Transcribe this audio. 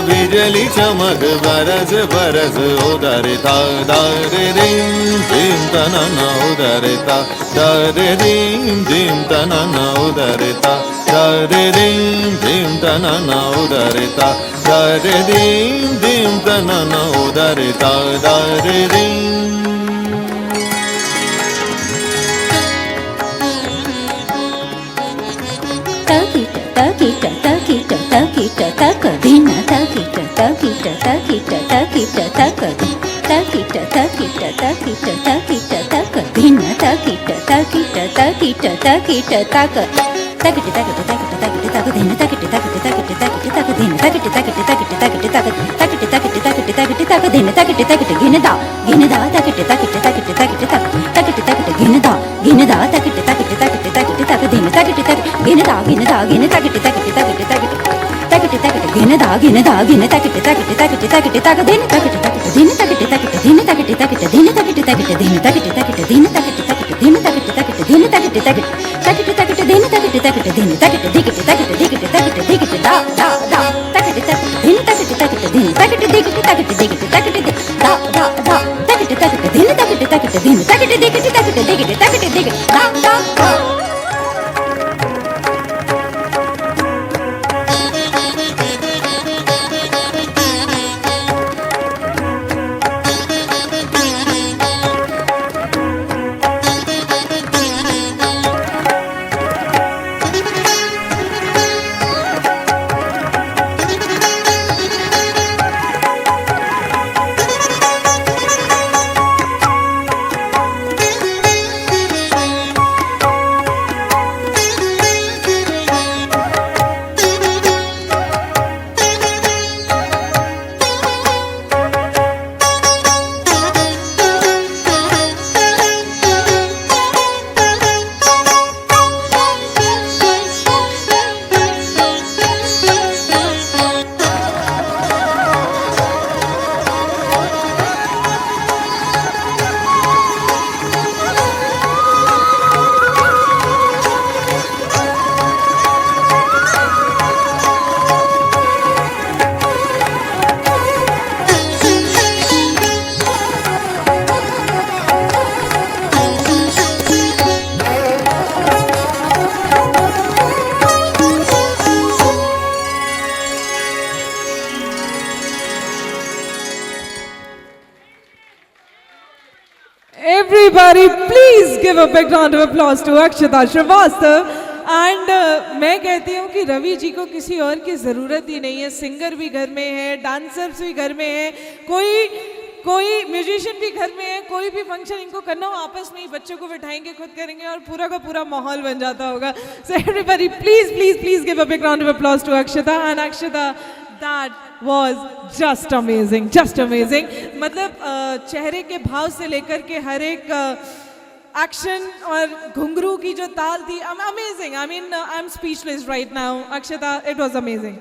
बिजली चमक बरस बरस उधर था दारे दीम दीम तना उधर था दारे दीम दीम तना उधर था दारे दीम दीम तना उधर था दारे दीम दीम तना उधर था दारे दीम everybody, please give a big round of applause to Akshata Shrivastava. And मैं कहती हूँ कि रवि जी को किसी और की ज़रूरत ही नहीं है. सिंगर भी घर में है, डांसर्स भी घर में है, कोई म्यूजिशियन भी घर में है. कोई भी फंक्शन इनको करना हो आपस में ही बच्चों को बिठाएंगे, खुद करेंगे और पूरा का पूरा माहौल बन जाता होगा. So everybody please give a big round of applause to Akshata. And Akshata, that was just amazing. मतलब चेहरे के भाव से लेकर के हर एक एक्शन और घुंघरू की जो ताल थी, amazing. I mean I am speechless right now. Akshata, it was amazing.